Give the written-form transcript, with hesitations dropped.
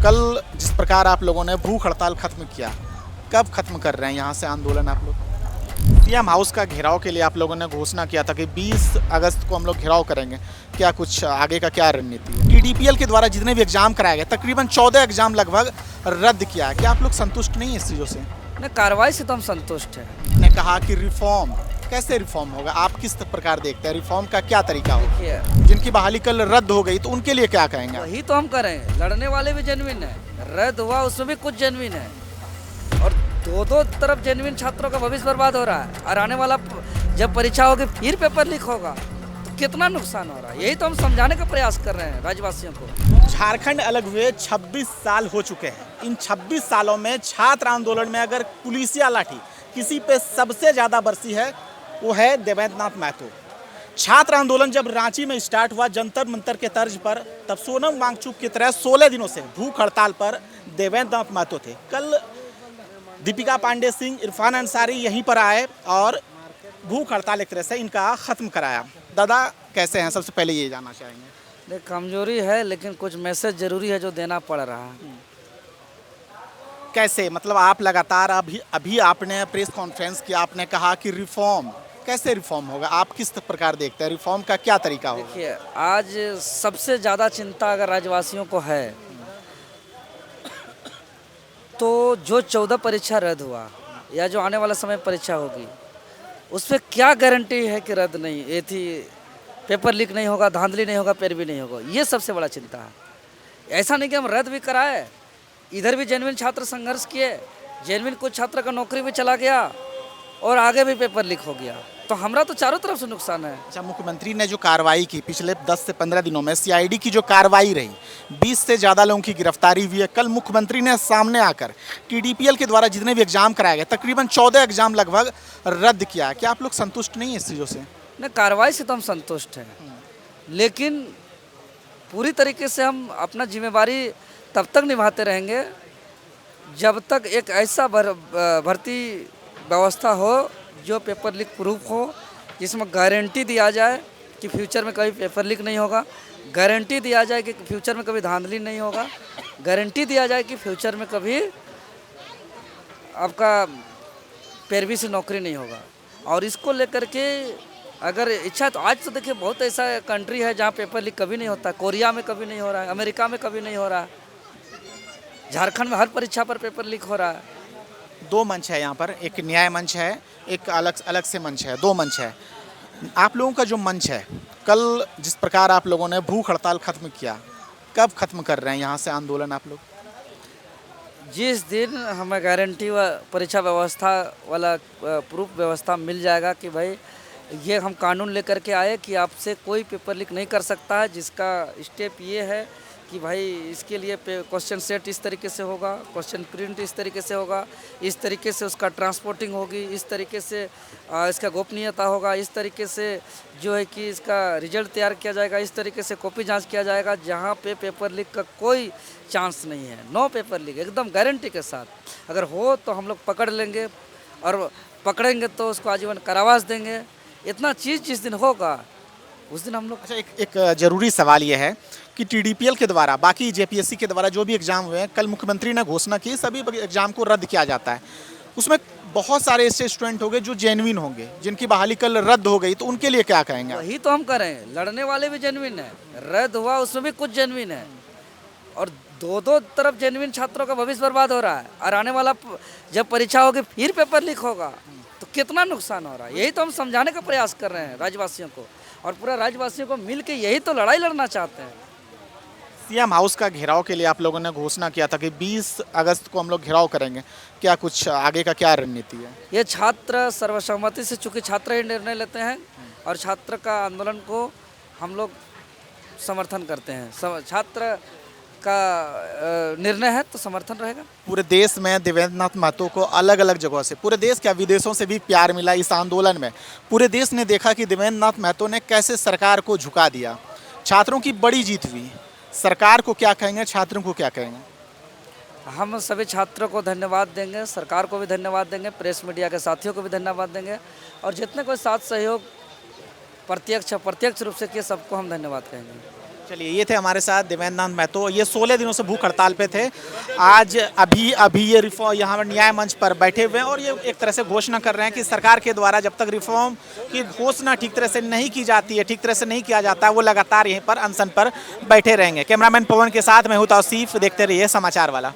कल जिस प्रकार आप लोगों ने भूख हड़ताल खत्म किया, कब खत्म कर रहे हैं यहाँ से आंदोलन आप लोग? सीएम हाउस का घेराव के लिए आप लोगों ने घोषणा किया था कि 20 अगस्त को हम लोग घेराव करेंगे। क्या कुछ आगे का क्या रणनीति है? टीडीपीएल के द्वारा जितने भी एग्जाम कराए गए, तकरीबन 14 एग्जाम लगभग रद्द किया है। क्या आप लोग संतुष्ट नहीं है इस चीज़ों से? नहीं, कार्रवाई से तो हम संतुष्ट हैं। ने कहा कि रिफॉर्म, कैसे रिफॉर्म होगा? आप किस प्रकार देखते हैं रिफॉर्म का क्या तरीका होगा? देखिए, जिनकी बहाली कल रद्द हो गई तो उनके लिए क्या कहेंगे? वही तो हम करें। लड़ने वाले भी जेन्युइन है, रद्द हुआ उसमें भी कुछ जेन्युइन है, और दो तरफ जेन्युइन छात्रों का भविष्य बर्बाद हो रहा है। और आने वाला जब परीक्षा होगी फिर पेपर लीक होगा तो कितना नुकसान हो रहा है, यही तो हम समझाने का प्रयास कर रहे हैं राज्यवासियों को। झारखंड अलग हुए 26 साल हो चुके हैं। इन 26 सालों में छात्र आंदोलन में अगर पुलिसिया लाठी किसी पे सबसे ज़्यादा बरसी है वो है देवेंद्र नाथ महतो। छात्र आंदोलन जब रांची में स्टार्ट हुआ जंतर मंतर के तर्ज पर, तब सोनम वांगचुक की तरह 16 दिनों से भूख हड़ताल पर देवेंद्र नाथ महतो थे। कल दीपिका पांडे सिंह, इरफान अंसारी यहीं पर आए और भूख हड़ताल एक तरह से इनका ख़त्म कराया। दादा कैसे हैं? सबसे पहले ये जानना चाहेंगे। देख, कमजोरी है लेकिन कुछ मैसेज जरूरी है जो देना पड़ रहा है। कैसे, मतलब आप लगातार अभी आपने प्रेस कॉन्फ्रेंस किया, आपने कहा कि रिफॉर्म, कैसे रिफॉर्म होगा? आप किस प्रकार देखते हैं रिफॉर्म का क्या तरीका होगा? देखिए, आज सबसे ज़्यादा चिंता अगर राज्यवासियों को है तो जो 14 परीक्षा रद्द हुआ या जो आने वाला समय परीक्षा होगी उस पर क्या गारंटी है कि रद्द नहीं, ये थी पेपर लीक नहीं होगा, धांधली नहीं होगा, पैरवी नहीं होगा। ये सबसे बड़ा चिंता है। ऐसा नहीं कि हम रद्द भी कराए, इधर भी जेन्युइन छात्र संघर्ष किए, जेन्युइन कुछ छात्र का नौकरी भी चला गया और आगे भी पेपर लीक हो गया, तो हमारा तो चारों तरफ से नुकसान है। अच्छा, मुख्यमंत्री ने जो कार्रवाई की पिछले 10 से 15 दिनों में, सीआईडी की जो कार्रवाई रही, 20 से ज़्यादा लोगों की गिरफ्तारी हुई है। कल मुख्यमंत्री ने सामने आकर टीडीपीएल के द्वारा जितने भी एग्जाम कराए गए, तकरीबन 14 एग्जाम लगभग रद्द किया है। क्या आप लोग संतुष्ट नहीं है इस चीज़ों से? नहीं, कार्रवाई से तो हम संतुष्ट हैं, लेकिन पूरी तरीके से हम अपना जिम्मेवारी तब तक निभाते रहेंगे जब तक एक ऐसा भर्ती व्यवस्था हो जो पेपर लीक प्रूफ हो, जिसमें गारंटी दिया जाए कि फ्यूचर में कभी पेपर लीक नहीं होगा, गारंटी दिया जाए कि फ्यूचर में कभी धांधली नहीं होगा, गारंटी दिया जाए कि फ्यूचर में कभी आपका पैरवी से नौकरी नहीं होगा। और इसको लेकर के अगर इच्छा, तो आज तो देखिए बहुत ऐसा कंट्री है जहाँ पेपर लीक कभी नहीं होता। कोरिया में कभी नहीं हो रहा है, अमेरिका में कभी नहीं हो रहा है, झारखंड में हर परीक्षा पर पेपर लीक हो रहा है। दो मंच है यहाँ पर, एक न्याय मंच है, एक अलग से मंच है, दो मंच है। आप लोगों का जो मंच है, कल जिस प्रकार आप लोगों ने भूख हड़ताल खत्म किया, कब खत्म कर रहे हैं यहाँ से आंदोलन आप लोग? जिस दिन हमें गारंटी व परीक्षा व्यवस्था वाला प्रूफ व्यवस्था मिल जाएगा कि भाई ये हम कानून लेकर के आए कि आपसे कोई पेपर लीक नहीं कर सकता है, जिसका स्टेप ये है कि भाई इसके लिए क्वेश्चन सेट इस तरीके से होगा, क्वेश्चन प्रिंट इस तरीके से होगा, इस तरीके से उसका ट्रांसपोर्टिंग होगी, इस तरीके से इसका गोपनीयता होगा, इस तरीके से जो है कि इसका रिजल्ट तैयार किया जाएगा, इस तरीके से कॉपी जांच किया जाएगा, जहां पे पेपर लीक का कोई चांस नहीं है। नो पेपर लीक, एकदम गारंटी के साथ। अगर हो तो हम लोग पकड़ लेंगे, और पकड़ेंगे तो उसको आजीवन कारावास देंगे। इतना चीज़ जिस दिन होगा उस दिन हम लोग। अच्छा, एक जरूरी सवाल ये है कि टीडीपीएल के द्वारा, बाकी जेपीएससी के द्वारा जो भी एग्जाम हुए हैं, कल मुख्यमंत्री ने घोषणा की सभी एग्जाम को रद्द किया जाता है। उसमें बहुत सारे ऐसे स्टूडेंट होंगे जो जेन्युइन होंगे, जिनकी बहाली कल रद्द हो गई, तो उनके लिए क्या कहेंगे? वही तो हम करें। लड़ने वाले भी जेन्युइन है, रद्द हुआ उसमें भी कुछ जेन्युइन है, और दो तरफ जेन्युइन छात्रों का भविष्य बर्बाद हो रहा है। और आने वाला जब परीक्षा होगी फिर पेपर लीक होगा तो कितना नुकसान हो रहा है, यही तो हम समझाने का प्रयास कर रहे हैं राज्यवासियों को। और पूरा राज्यवासियों को मिल के यही तो लड़ाई लड़ना चाहते हैं। सीएम हाउस का घेराव के लिए आप लोगों ने घोषणा किया था कि 20 अगस्त को हम लोग घेराव करेंगे। क्या कुछ आगे का क्या रणनीति है? ये छात्र सर्वसम्मति से, चूँकि छात्र ही निर्णय लेते हैं और छात्र का आंदोलन को हम लोग समर्थन करते हैं। छात्र का निर्णय है तो समर्थन रहेगा। पूरे देश में देवेंद्र नाथ महतो को अलग अलग जगहों से, पूरे देश क्या विदेशों से भी प्यार मिला इस आंदोलन में। पूरे देश ने देखा कि देवेंद्र नाथ महतो ने कैसे सरकार को झुका दिया। छात्रों की बड़ी जीत हुई। सरकार को क्या कहेंगे, छात्रों को क्या कहेंगे? हम सभी छात्रों को धन्यवाद देंगे, सरकार को भी धन्यवाद देंगे, प्रेस मीडिया के साथियों को भी धन्यवाद देंगे, और जितने कोई साथ सहयोग प्रत्यक्ष रूप से किए सबको हम धन्यवाद कहेंगे। चलिए, ये थे हमारे साथ देवेंद्र नाथ महतो। ये 16 दिनों से भूख हड़ताल पे थे। आज अभी ये रिफॉर्म यहाँ पर न्याय मंच पर बैठे हुए हैं और ये एक तरह से घोषणा कर रहे हैं कि सरकार के द्वारा जब तक रिफॉर्म की घोषणा ठीक तरह से नहीं की जाती है, ठीक तरह से नहीं किया जाता है, वो लगातार यहीं पर अनशन पर बैठे रहेंगे। कैमरामैन पवन के साथ मैं हूँ तौसीफ, देखते रहिए समाचार वाला।